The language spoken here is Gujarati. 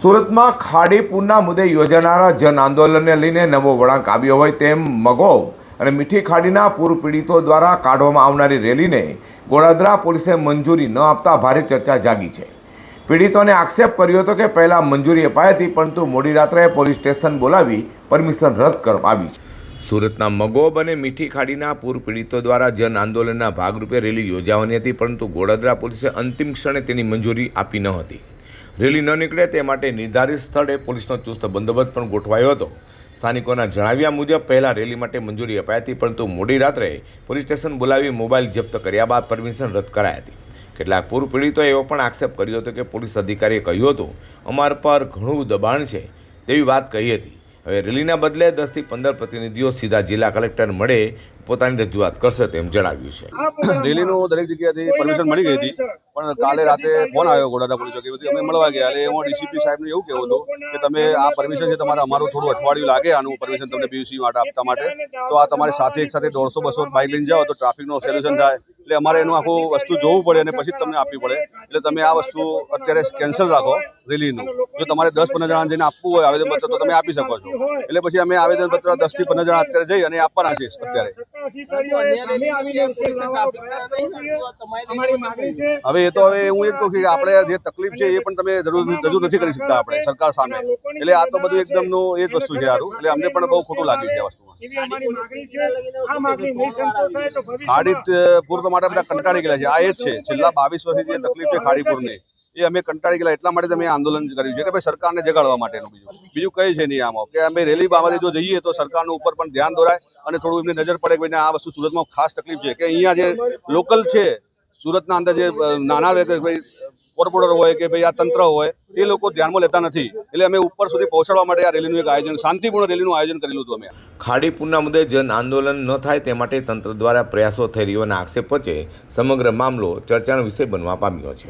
સુરતમાં ખાડી પૂરના મુદ્દે યોજાનારા જન આંદોલનને લઈને નવો વળાંક આવ્યો હોય તેમ મગોબ અને મીઠી ખાડીના પૂર પીડિતો દ્વારા કાઢવામાં આવનારી રેલીને ગોળાદરા પોલીસે મંજૂરી ન આપતા ભારે ચર્ચા જાગી છે। પીડિતોને આક્ષેપ કર્યો હતો કે પહેલાં મંજૂરી અપાઈ હતી, પરંતુ મોડી રાત્રે પોલીસ સ્ટેશન બોલાવી પરમિશન રદ કરવામાં આવી છે। સુરતના મગોબ અને મીઠી ખાડીના પૂર પીડિતો દ્વારા જન આંદોલનના ભાગરૂપે રેલી યોજાવાની હતી, પરંતુ ગોળાદરા પોલીસે અંતિમ ક્ષણે તેની મંજૂરી આપી ન હતી। રેલી ન નીકળે તે માટે નિર્ધારિત સ્થળે પોલીસનો ચુસ્ત બંદોબસ્ત પણ ગોઠવાયો હતો। સ્થાનિકોના જણાવ્યા મુજબ પહેલાં રેલી માટે મંજૂરી અપાઈ હતી, પરંતુ મોડી રાત્રે પોલીસ સ્ટેશન બોલાવી મોબાઈલ જપ્ત કર્યા બાદ પરમિશન રદ કરાઈ હતી। કેટલાક પૂર પીડિતોએ એવો પણ આક્ષેપ કર્યો હતો કે પોલીસ અધિકારીએ કહ્યું હતું અમારા પર ઘણું દબાણ છે તેવી વાત કહી હતી। હવે રેલીના બદલે 10 થી 15 પ્રતિનિધિઓ સીધા જિલ્લા કલેક્ટર મળે પોતાની રજૂઆત કરશે તેમ જણાવ્યું છે। રેલીનું દરેક જગ્યાએથી પરમિશન મળી ગઈ હતી, પણ કાલે રાતે ફોન આવ્યો ગોળાદરા પોલીસ ચોકી, અમે મળવા ગયા એટલે એમાં ડીસીપી સાહેબને એવું કહેવું હતું કે તમે આ પરમિશન છે તમારે અમારું થોડું અઠવાડિયું લાગે આનું પરમિશન તમને બીયુસી માટે આપવા માટે, તો આ તમારે સાથે એક સાથે 150-200 બાઇક લઈને જાઓ તો ટ્રાફિકનો સોલ્યુશન થાય, એટલે અમારે એનું આખું વસ્તુ જોવું પડે અને પછી જ તમને આપવી પડે। એટલે તમે આ વસ્તુ અત્યારે કેન્સલ રાખો રેલીનું। જો તમારે 10-15 જણા જઈને આપવું હોય આવેદનપત્ર તો તમે આપી શકો છો। એટલે પછી અમે આવેદનપત્ર 10 થી 15 જણા અત્યારે જઈ અને આપવાના છે અત્યારે। હવે એ તો હવે હું એ જ કહું કે આપણે જે તકલીફ છે એ પણ તમે રજૂ નથી કરી શકતા આપણે સરકાર સામે, એટલે આ તો બધું એકદમનું એ જ વસ્તુ છે સારું, એટલે અમને પણ બહુ ખોટું લાગ્યું છે આ વસ્તુમાં। ખાડી પૂર તો માટે બધા કંટાળી ગયેલા છે, આ એ જ છે છેલ્લા 22 વર્ષથી જે તકલીફ છે ખાડી પૂરની એ અમે કંટાળી ગયેલા, એટલા માટે અમે આંદોલન કર્યું છે કે ભાઈ સરકારને જગાડવા માટેનું। બીજું કઈ છે નહીં આમાં કે અમે રેલી બાબતે જો જઈએ તો સરકારનું ઉપર પણ ધ્યાન દોરાય અને થોડું એમને નજર પડે કે ભાઈ આ વસ્તુ સુરતમાં ખાસ તકલીફ છે કે અહીંયા જે લોકલ છે સુરતના અંદર જે નાના ભાઈ કોર્પોરેટર હોય કે ભાઈ આ તંત્ર હોય એ લોકો ધ્યાનમાં લેતા નથી, એટલે અમે ઉપર સુધી પહોંચાડવા માટે આ રેલીનું એક આયોજન શાંતિપૂર્ણ રેલીનું આયોજન કરેલું હતું અમે। ખાડી પૂરના મુદ્દે જન આંદોલન ન થાય તે માટે તંત્ર દ્વારા પ્રયાસો થઈ રહ્યોના આક્ષેપ વચ્ચે સમગ્ર મામલો ચર્ચાનો વિષય બનવા પામ્યો છે।